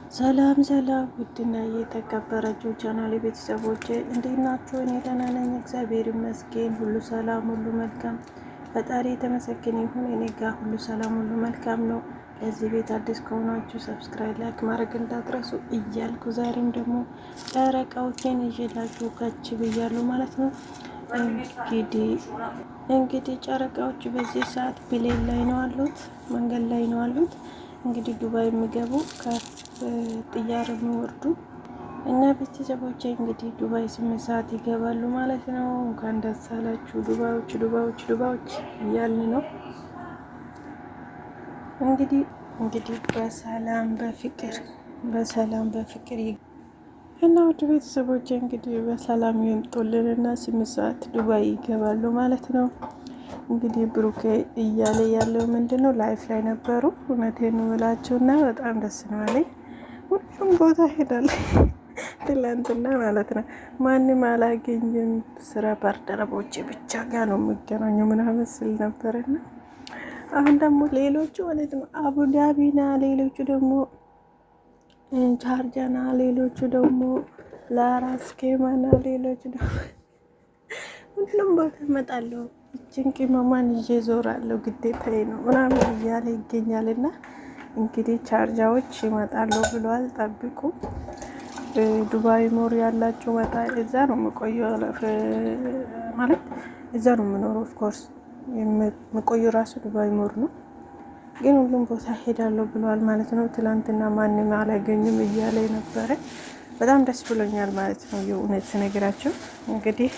ሰላም ሰላም፣ ውድና የተከበራችሁ ቻናል ቤተሰቦች እንዴት ናችሁ? እኔ ደህና ነኝ፣ እግዚአብሔር ይመስገን። ሁሉ ሰላም፣ ሁሉ መልካም፣ ፈጣሪ የተመሰገነ ይሁን። እኔ ጋር ሁሉ ሰላም፣ ሁሉ መልካም ነው። ለዚህ ቤት አዲስ ከሆናችሁ ሰብስክራይብ፣ ላይክ ማድረግ እንዳትረሱ እያልኩ ዛሬም ደግሞ ጨረቃዎችን ይዤላችሁ ከች ብያለሁ ማለት ነው። እንግዲህ ጨረቃዎች በዚህ ሰዓት ፕሌን ላይ ነው አሉት፣ መንገድ ላይ ነው አሉት። እንግዲህ ዱባይ የሚገቡ ከጥያር የሚወርዱ እና ቤተሰቦች እንግዲህ ዱባይ 8 ሰዓት ይገባሉ ማለት ነው። እንኳን ደስ አላችሁ ዱባዮች፣ ዱባዮች፣ ዱባዮች እያልን ነው እንግዲህ በሰላም በፍቅር እና ውድ ቤተሰቦች እንግዲህ በሰላም ይምጡልን እና 8 ሰዓት ዱባይ ይገባሉ ማለት ነው። እንግዲህ ብሩኬ እያለ ያለው ምንድን ነው? ላይፍ ላይ ነበሩ። እውነቴን እምላችሁ እና በጣም ደስ ነው አለኝ። ሁሉም ቦታ ሄዳለሁ ትላንትና ማለት ነው። ማንም አላገኝም፣ ስራ ባልደረቦቼ ብቻ ጋር ነው የሚገናኙ ምናምን ስል ነበርና አሁን ደግሞ ሌሎቹ ማለት ነው አቡዳቢና፣ ሌሎቹ ደግሞ ቻርጃና፣ ሌሎቹ ደግሞ ላራስ ኬማና፣ ሌሎቹ ደግሞ ሁሉም ቦታ እመጣለሁ እችን ቅመሟን ይዤ ዞራለሁ ግዴታዬ ነው ምናምን እያለ ይገኛልና እንግዲህ ቻርጃዎች ይመጣሉ ብለዋል። ጠብቁ። ዱባይ ሞር ያላችሁ መጣ እዛ ነው የምቆየው ማለት እዛ ነው የምኖረው። ኦፍኮርስ የምቆየው ራሱ ዱባይ ሞር ነው፣ ግን ሁሉም ቦታ ሄዳለሁ ብለዋል ማለት ነው። ትላንትና ማንም አላገኝም እያለ ነበረ። በጣም ደስ ብሎኛል ማለት ነው የእውነት ስነግራቸው። እንግዲህ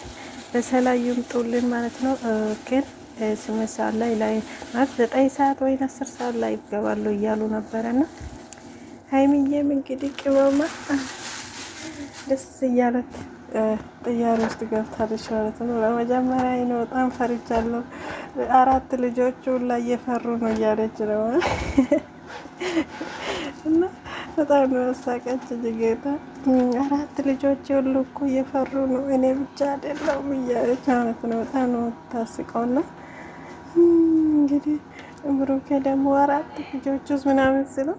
በሰላም ይምጡልን ማለት ነው። ግን 8 ሰዓት ላይ ማለት 9 ሰዓት ወይ 10 ሰዓት ላይ ይገባሉ እያሉ ነበረና ሀይሚዬም እንግዲህ ቅመማ ደስ እያለት ጥያሬ ውስጥ ገብታለች ማለት ነው። በመጀመሪያ ነው በጣም ፈርቻለሁ። 4 ልጆቹ ላይ እየፈሩ ነው እያለች ነው እና በጣም ነው ያሳቀች ጌታ። 4 ልጆች ሁሉ እኮ እየፈሩ ነው፣ እኔ ብቻ አይደለሁም እያለች ማለት ነው። በጣም ነው ታስቀውና እንግዲህ ብሩኬ ደግሞ 4 ልጆች ውስጥ ምናምን ስለው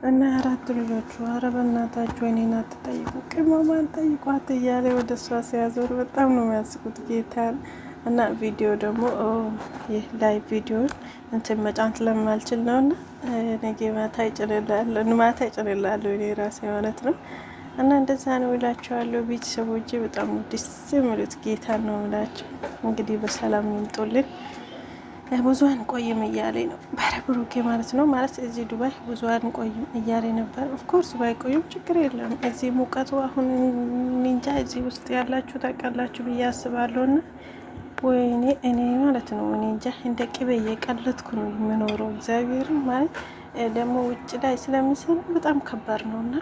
እና 4 ልጆቹ ኧረ በእናታችሁ እኔን አትጠይቁ፣ ቅመማን ጠይቋት እያለ ወደ እሷ ሲያዞር በጣም ነው የሚያስቁት ጌታን። እና ቪዲዮ ደግሞ ይህ ላይ ቪዲዮ እንትን መጫን ስለማልችል ነው እና ነገ ማታ ይጭንላለሁ እኔ ራሴ ማለት ነው። እና እንደዛ ነው እላቸዋለሁ ቤተሰቦቼ። በጣም ደስ የሚሉት ጌታ ነው እላቸው። እንግዲህ በሰላም ይምጡልን። ብዙ አንቆይም እያለ ነው ብሩኬ ማለት ነው። ማለት እዚህ ዱባይ ብዙ አንቆይም እያለ ነበር። ኦፍኮርስ ባይቆዩም ችግር የለም። እዚህ ሙቀቱ አሁን እንጃ እዚህ ውስጥ ያላችሁ ታውቃላችሁ ብዬ አስባለሁ። እና ወይኔ እኔ ማለት ነው እኔ እንጃ እንደ ቅቤ እየቀለጥኩ ነው የምኖረው። እግዚአብሔርን ማለት ደግሞ ውጭ ላይ ስለሚሰራ በጣም ከባድ ነው። እና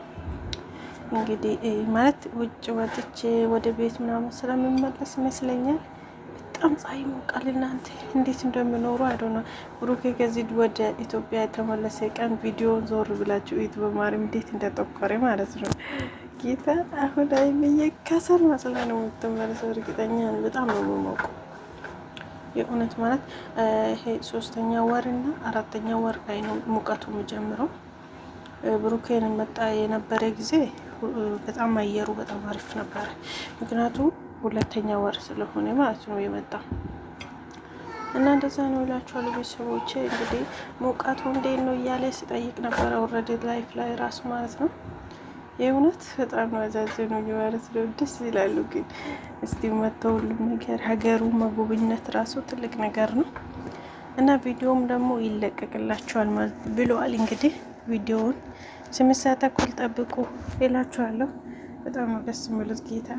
እንግዲህ ማለት ውጭ ወጥቼ ወደ ቤት ምናምን ስለምመለስ ይመስለኛል በጣም ፀሐይ ሞቃል። እናንተ እንዴት እንደምኖሩ አይዶና ብሩኬ ከዚህ ወደ ኢትዮጵያ የተመለሰ ቀን ቪዲዮ ዞር ብላችሁ ኢት በማርያም እንዴት እንደጠቆረ ማለት ነው ጌታ። አሁን ላይ ከሰል መስላ ነው የምትመለሰው። እርግጠኛ በጣም ነው የምሞቀው የእውነት ማለት ይሄ 3ኛ ወር እና 4ኛ ወር ላይ ነው ሙቀቱ የሚጀምረው። ብሩኬን መጣ የነበረ ጊዜ በጣም አየሩ በጣም አሪፍ ነበረ። ምክንያቱም 2ኛ ወር ስለሆነ ማለት ነው የመጣው። እና እንደዛ ነው እላችኋለሁ ቤተሰቦቼ። እንግዲህ ሙቀቱ እንዴት ነው እያለ ሲጠይቅ ነበረ ኦልሬዲ ላይፍ ላይ ራሱ ማለት ነው። የእውነት በጣም ነው አዛዘነው ማለት ነው። ደስ ይላሉ። ግን እስቲ መተው ሁሉም ነገር ሀገሩ መጎብኘት ራሱ ትልቅ ነገር ነው። እና ቪዲዮም ደግሞ ይለቀቅላችኋል ማለት ብለዋል። እንግዲህ ቪዲዮውን 8 ሰዓት ተኩል ጠብቁ እላችኋለሁ። በጣም ነው ደስ የሚሉት ጌታ